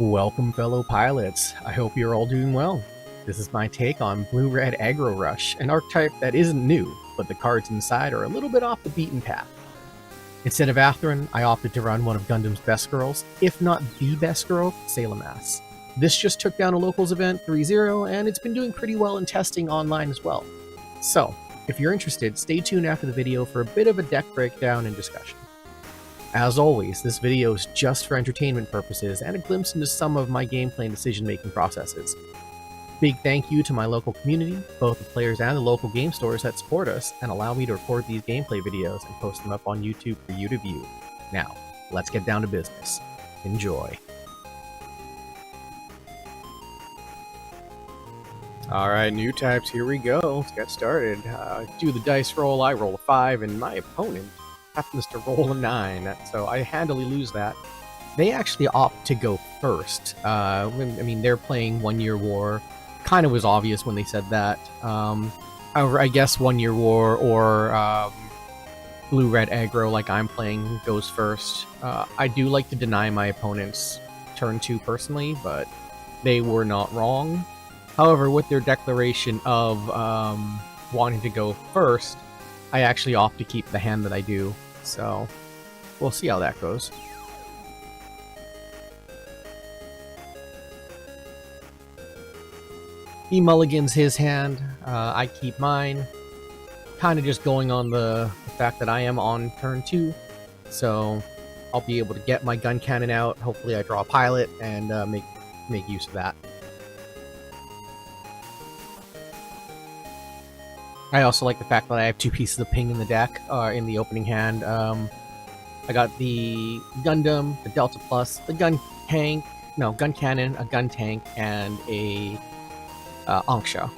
Welcome, fellow pilots. I hope you're all doing well. This is my take on Blue-Red Aggro Rush, an archetype that isn't new, but the cards inside are a little bit off the beaten path. Instead of Atherin, I opted to run one of Gundam's best girls, if not the best girl, Sayla Slaps. This just took down a locals event 3-0, and it's been doing pretty well in testing online as well. So, if you're interested, stay tuned after the video for a bit of a deck breakdown and discussion. As always, this video is just for entertainment purposes and a glimpse into some of my gameplay and decision-making processes. Big thank you to my local community, both the players and the local game stores that support us and allow me to record these gameplay videos and post them up on YouTube for you to view. Now, let's get down to business. Enjoy. Alright, new types, here we go. Let's get started. Do the dice roll, I roll a 5, and my opponent happens to roll a 9, so I handily lose that. They actually opt to go first. I mean, they're playing 1 Year War. Kind of was obvious when they said that. However, I guess 1 Year War or Blue-Red Aggro, like I'm playing, goes first. I do like to deny my opponent's turn 2 personally, but they were not wrong. However, with their declaration of wanting to go first, I actually opt to keep the hand that I do, so we'll see how that goes. He mulligans his hand, I keep mine, kind of just going on the fact that I am on turn 2, so I'll be able to get my gun cannon out, hopefully I draw a pilot, and make use of that. I also like the fact that I have 2 pieces of ping in the deck, in the opening hand. I got the Gundam, the Delta Plus, the gun cannon, a gun tank, and a Anksha.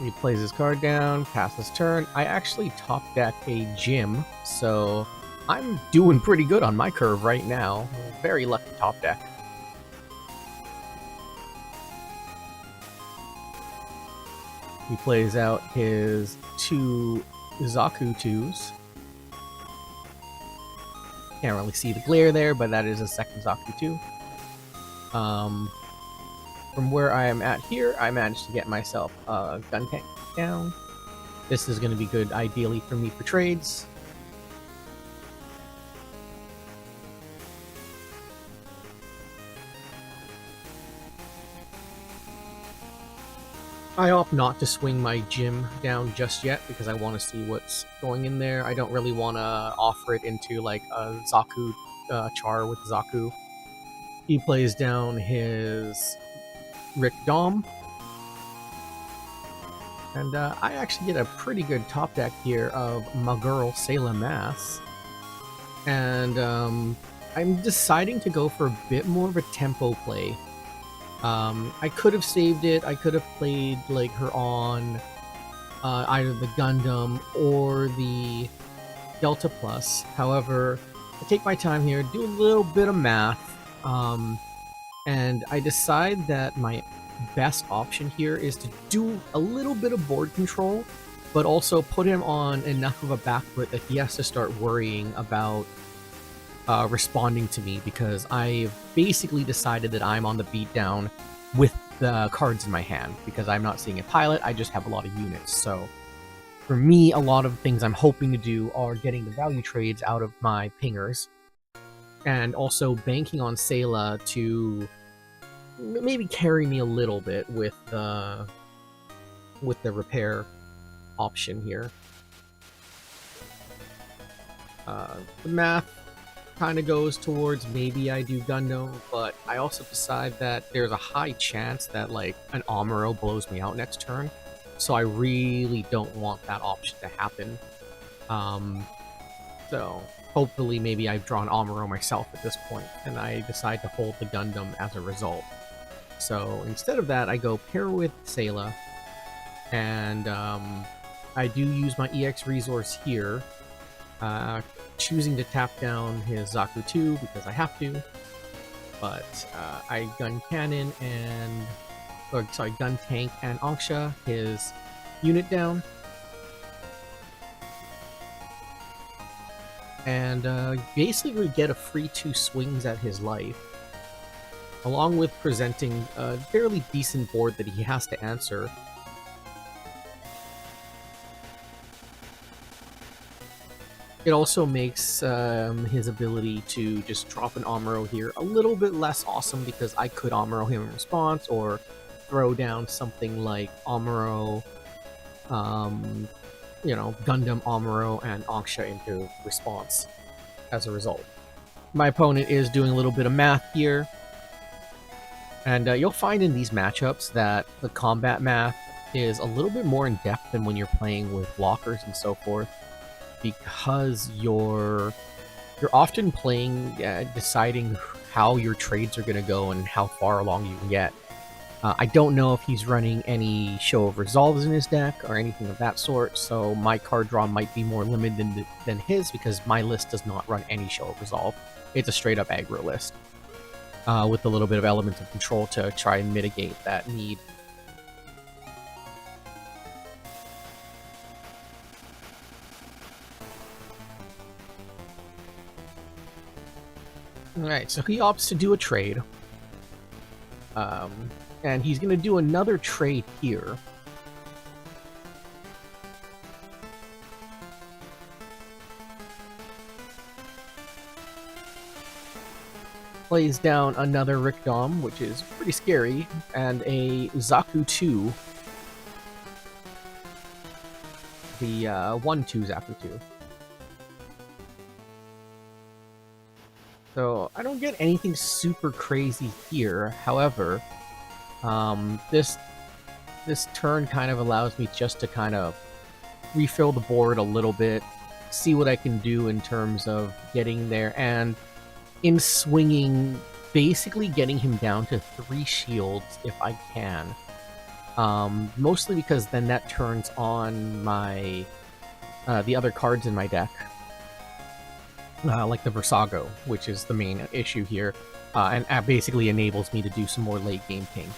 He plays his card down, passes turn. I actually top deck a Jim, so I'm doing pretty good on my curve right now. Very lucky top deck. He plays out his 2 Zaku 2s. Can't really see the glare there, but that is a second Zaku 2. From where I am at here, I managed to get myself a gun tank down. This is going to be good, ideally, for me for trades. I opt not to swing my Jim down just yet because I want to see what's going in there. I don't really want to offer it into like a Zaku char with Zaku. He plays down his Rick Dom, and I actually get a pretty good top deck here of my girl Sayla Slaps, and I'm deciding to go for a bit more of a tempo play. I could have saved it, I could have played like her on either the Gundam or the Delta Plus. However, I take my time here, do a little bit of math, and I decide that my best option here is to do a little bit of board control, but also put him on enough of a back foot that he has to start worrying about responding to me, because I've basically decided that I'm on the beatdown with the cards in my hand, because I'm not seeing a pilot, I just have a lot of units. So for me, a lot of things I'm hoping to do are getting the value trades out of my pingers, and also banking on Sayla to maybe carry me a little bit with the repair option here. The math kind of goes towards maybe I do Gundam, but I also decide that there's a high chance that like an Amuro blows me out next turn, so I really don't want that option to happen. So hopefully maybe I've drawn Amuro myself at this point, and I decide to hold the Gundam as a result. So instead of that, I go pair with Sayla, and I do use my EX resource here, choosing to tap down his Zaku 2 because I have to, but I gun cannon and or sorry, Gun Tank and Anksha his unit down. And basically get a free 2 swings at his life, along with presenting a fairly decent board that he has to answer. It also makes his ability to just drop an Amuro here a little bit less awesome, because I could Amuro him in response, or throw down something like Amuro, Gundam Amuro and Anksha into response as a result. My opponent is doing a little bit of math here, and you'll find in these matchups that the combat math is a little bit more in depth than when you're playing with blockers and so forth, because you're often playing, deciding how your trades are going to go and how far along you can get. I don't know if he's running any Show of Resolves in his deck or anything of that sort, so my card draw might be more limited than his, because my list does not run any Show of Resolve. It's a straight-up aggro list, with a little bit of elements of control to try and mitigate that need. Alright, so he opts to do a trade. And he's going to do another trade here. Plays down another Rickdom, which is pretty scary, and a Zaku 2. The 1/2 Zaku 2. So I don't get anything super crazy here. However, this turn kind of allows me just to kind of refill the board a little bit, see what I can do in terms of getting there, and in swinging, basically getting him down to 3 shields if I can. Mostly because then that turns on my the other cards in my deck. Like the Versago, which is the main issue here, and basically enables me to do some more late game ping.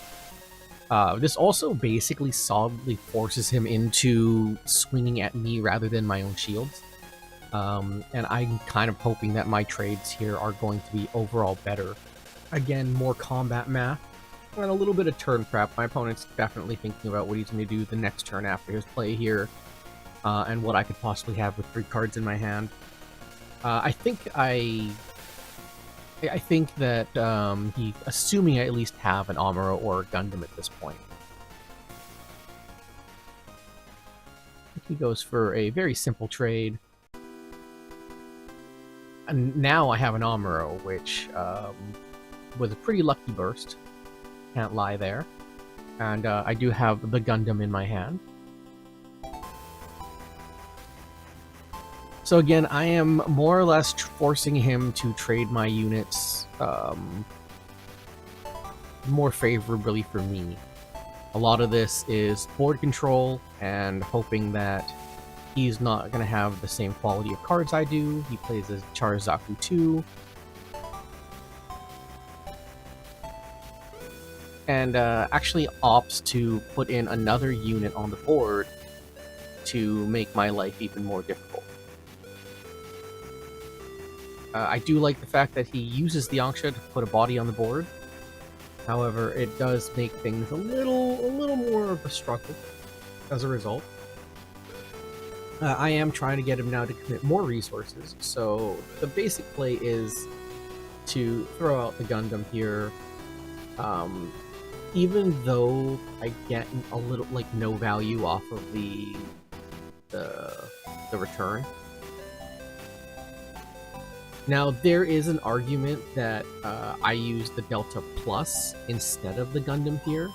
This also basically solidly forces him into swinging at me rather than my own shields, and I'm kind of hoping that my trades here are going to be overall better. Again, more combat math, and a little bit of turn prep. My opponent's definitely thinking about what he's going to do the next turn after his play here, and what I could possibly have with 3 cards in my hand. I think that he's assuming I at least have an Amuro or a Gundam at this point. He goes for a very simple trade. And now I have an Amuro, which was a pretty lucky burst. Can't lie there. And I do have the Gundam in my hand. So again, I am more or less forcing him to trade my units more favorably for me. A lot of this is board control and hoping that he's not going to have the same quality of cards I do. He plays a Zaku 2. And actually opts to put in another unit on the board to make my life even more difficult. I do like the fact that he uses the Anksha to put a body on the board. However, it does make things a little more of a struggle as a result. I am trying to get him now to commit more resources, so the basic play is to throw out the Gundam here. Even though I get a little, like, no value off of the return. Now, there is an argument that I use the Delta Plus instead of the Gundam here,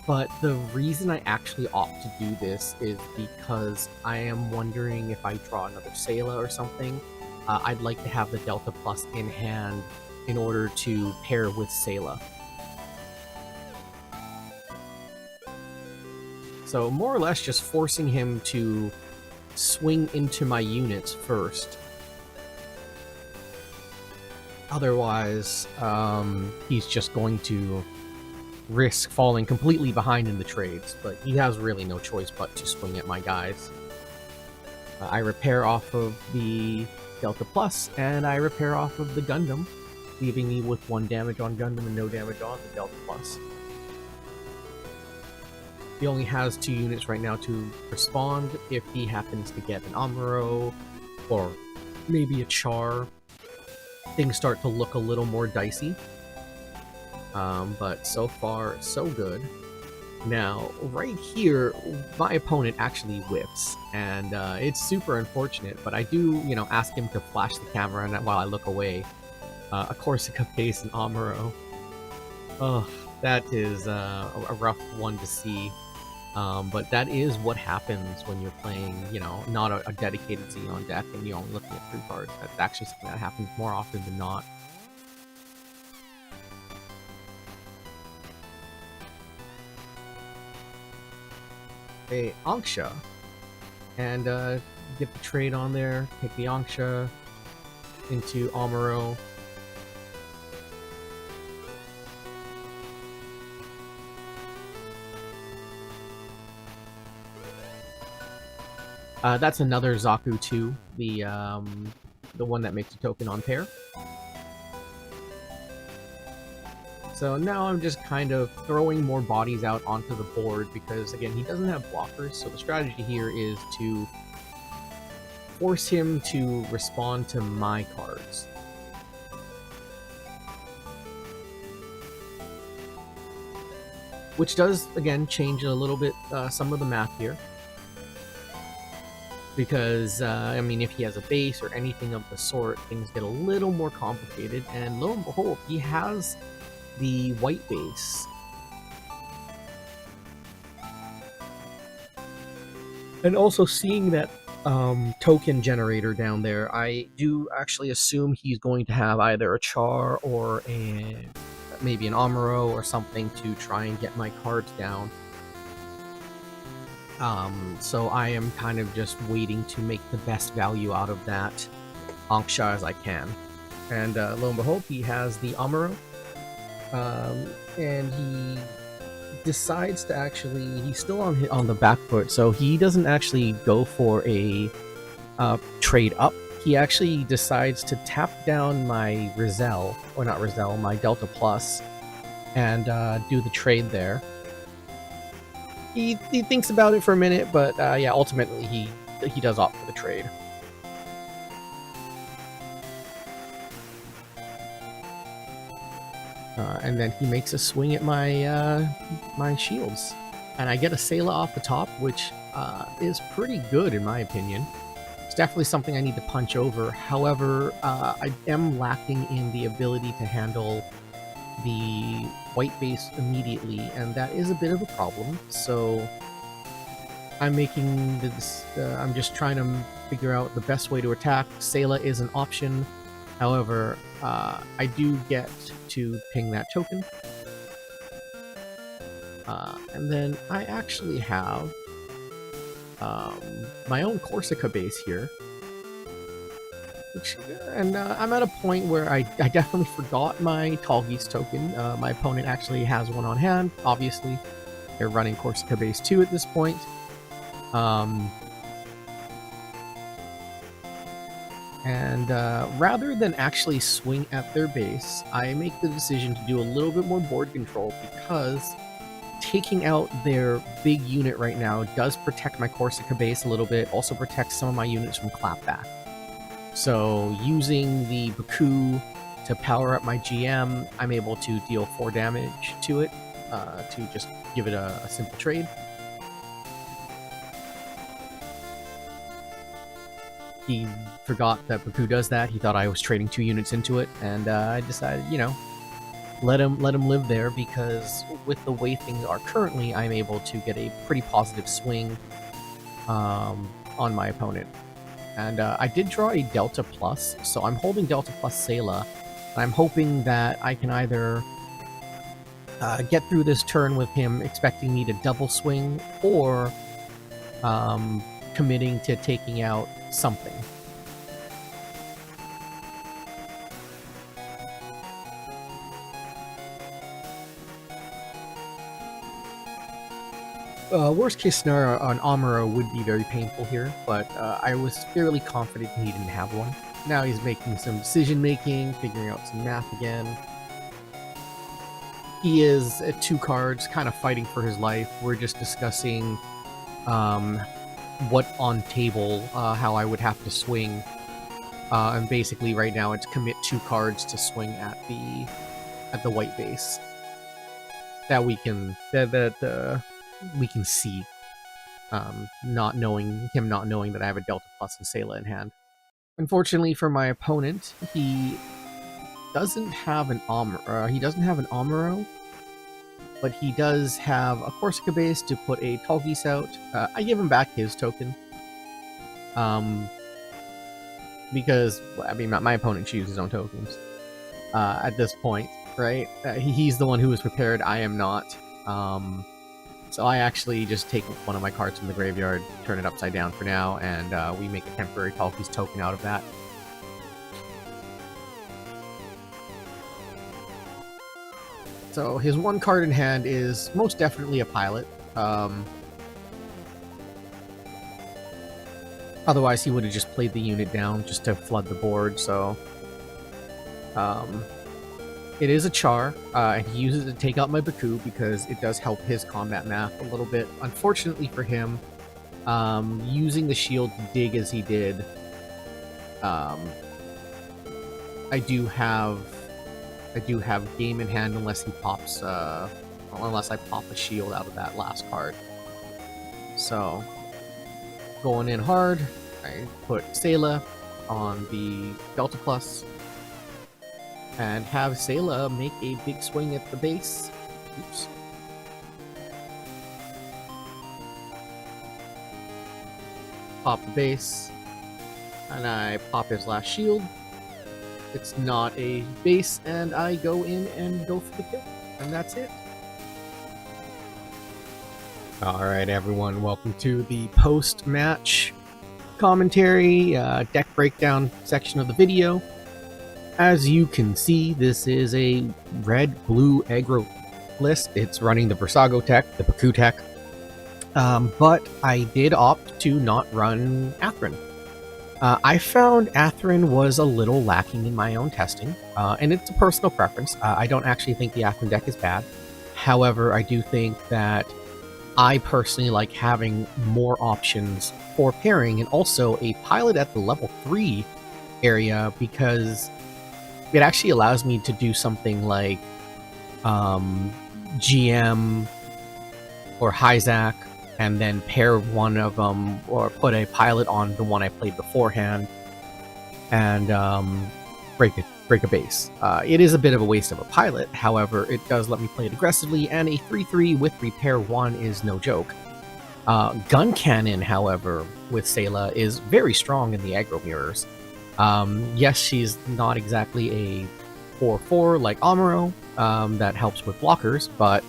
but the reason I actually opt to do this is because I am wondering if I draw another Sayla or something, I'd like to have the Delta Plus in hand in order to pair with Sayla. So more or less just forcing him to swing into my units first. Otherwise, he's just going to risk falling completely behind in the trades, but he has really no choice but to swing at my guys. I repair off of the Delta Plus, and I repair off of the Gundam, leaving me with 1 damage on Gundam and no damage on the Delta Plus. He only has 2 units right now to respond if he happens to get an Amuro or maybe a Char. Things start to look a little more dicey. But so far, so good. Now, right here, my opponent actually whiffs, and it's super unfortunate, but I do, ask him to flash the camera and while I look away. A Corsica Pace and Amuro. Ugh, that is a rough one to see. But that is what happens when you're playing, not a dedicated Xeon deck and you're only looking at 3 cards. That's actually something that happens more often than not. A Anksha, and get the trade on there, take the Anksha into Amuro. That's another Zaku 2, the one that makes a token on pair. So now I'm just kind of throwing more bodies out onto the board because, again, he doesn't have blockers, so the strategy here is to force him to respond to my cards. Which does, again, change a little bit some of the math here. Because, I mean, if he has a base or anything of the sort, things get a little more complicated, and lo and behold, he has the white base. And also seeing that token generator down there, I do actually assume he's going to have either a Char or maybe an Amuro or something to try and get my cards down. So I am kind of just waiting to make the best value out of that Anksha as I can. And lo and behold, he has the Amuro. And he decides to actually, he's still on the back foot, so he doesn't actually go for a trade up. He actually decides to tap down my Rizal, or not Rizal, my Delta Plus, and do the trade there. He thinks about it for a minute, but yeah, ultimately he does opt for the trade. And then he makes a swing at my my shields, and I get a Sayla off the top, which is pretty good in my opinion. It's definitely something I need to punch over. However, I am lacking in the ability to handle the white base immediately, and that is a bit of a problem. So I'm making this. I'm just trying to figure out the best way to attack. Sayla is an option. However, I do get to ping that token. And then I actually have my own Corsica base here. And I'm at a point where I definitely forgot my Tallgeese token. My opponent actually has one on hand, obviously. They're running Corsica base 2 at this point. And rather than actually swing at their base, I make the decision to do a little bit more board control because taking out their big unit right now does protect my Corsica base a little bit, also protects some of my units from clapback. So using the Baku to power up my GM, I'm able to deal 4 damage to it, to just give it a simple trade. He forgot that Baku does that. He thought I was trading 2 units into it, and I decided, let him live there, because with the way things are currently, I'm able to get a pretty positive swing on my opponent. And I did draw a Delta Plus, so I'm holding Delta Plus Sayla. I'm hoping that I can either get through this turn with him expecting me to double swing, or committing to taking out something. Worst case scenario, an Amuro would be very painful here, but I was fairly confident he didn't have one. Now he's making some decision making, figuring out some math again. He is at 2 cards, kind of fighting for his life. We're just discussing what on table, how I would have to swing. And basically right now it's commit 2 cards to swing at the white base. That we can we can see. Not knowing that I have a Delta Plus and Sayla in hand. Unfortunately for my opponent, he doesn't have an Amuro, but he does have a Corsica base to put a Tallgeese out. I give him back his token. Because, I mean, my opponent chooses his own tokens. At this point, right? He's the one who was prepared, I am not. So I actually just take one of my cards from the graveyard, turn it upside down for now, and we make a temporary Tallgeese token out of that. So his 1 card in hand is most definitely a pilot. Otherwise he would have just played the unit down just to flood the board, so... It is a Char, and he uses it to take out my Baku because it does help his combat math a little bit. Unfortunately for him, using the shield to dig as he did, I do have game in hand unless he pops, unless I pop a shield out of that last card. So, going in hard, I put Sayla on the Delta Plus, and have Sayla make a big swing at the base. Oops. Pop the base, and I pop his last shield. It's not a base, and I go in and go for the kill. And that's it. Alright everyone, welcome to the post-match commentary, deck breakdown section of the video. As you can see, this is a red-blue aggro list. It's running the Versago tech, the Baku tech, but I did opt to not run Atherin. I found Atherin was a little lacking in my own testing, and it's a personal preference. I don't actually think the Atherin deck is bad. However, I do think that I personally like having more options for pairing, and also a pilot at the level 3 area, because it actually allows me to do something like GM or Hyzak, and then pair one of them, or put a pilot on the one I played beforehand, and break a base. It is a bit of a waste of a pilot, however, it does let me play it aggressively, and a 3-3 with repair 1 is no joke. Gun Cannon, however, with Sayla is very strong in the aggro mirrors. Yes, she's not exactly a 4-4 like Amuro, that helps with blockers, but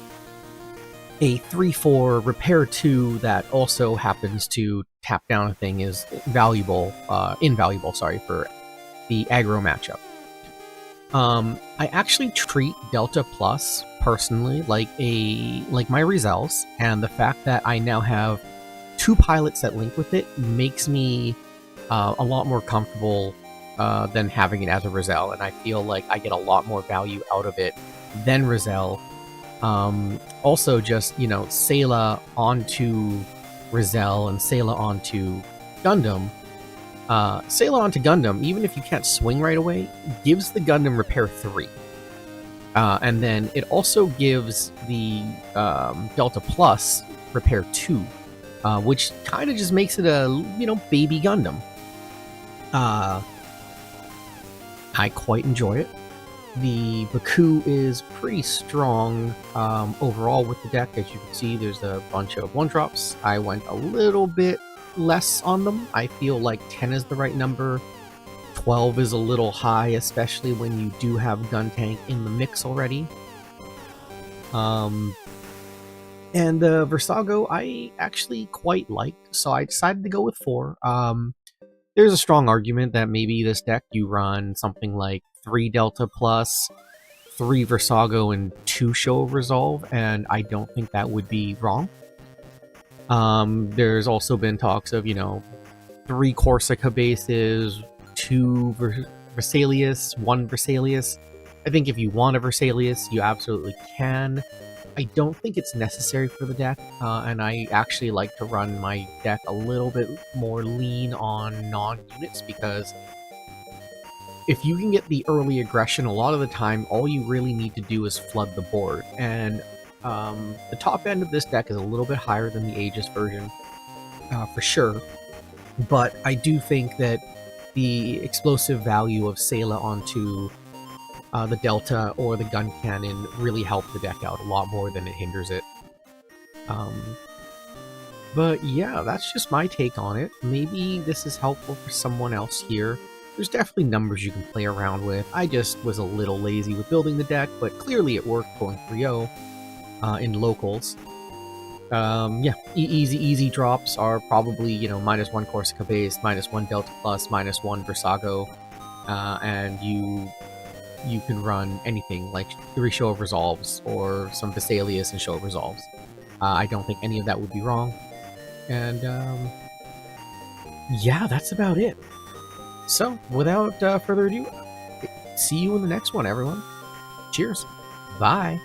a 3-4 repair 2 that also happens to tap down a thing is invaluable for the aggro matchup. I actually treat Delta Plus personally like my Rizels, and the fact that I now have 2 pilots that link with it makes me a lot more comfortable than having it as a Rizel, and I feel like I get a lot more value out of it than Rizel. Also, just, you know, Sayla onto Rizel and Sayla onto Gundam. Sayla onto Gundam, even if you can't swing right away, gives the Gundam repair 3. And then it also gives the Delta Plus repair 2, which kind of just makes it a, you know, baby Gundam. I quite enjoy it. The Baku is pretty strong overall with the deck. As you can see, there's a bunch of 1-drops. I went a little bit less on them. I feel like 10 is the right number. 12 is a little high, especially when you do have Gun Tank in the mix already. And the Versago I actually quite liked, so I decided to go with 4. There's a strong argument that maybe this deck you run something like 3 Delta Plus, 3 Versago, and 2 Show of Resolve, and I don't think that would be wrong. There's also been talks of, 3 Corsica bases, 2 Vesalius, 1 Vesalius. I think if you want a Vesalius, you absolutely can. I don't think it's necessary for the deck, and I actually like to run my deck a little bit more lean on non-units, because if you can get the early aggression, a lot of the time, all you really need to do is flood the board. And the top end of this deck is a little bit higher than the Aegis version, for sure. But I do think that the explosive value of Sayla onto the Delta or the Gun Cannon really help the deck out a lot more than it hinders it. But yeah, that's just my take on it. Maybe this is helpful for someone else here. There's definitely numbers you can play around with. I just was a little lazy with building the deck, but clearly it worked going 3-0 in locals. Yeah, easy drops are probably, -1 Corsica base, -1 Delta Plus, -1 Versago, and you can run anything like 3 Show of Resolves or some Vesalius and Show of Resolves. I don't think any of that would be wrong. And yeah, that's about it. So, without further ado, see you in the next one, everyone. Cheers. Bye.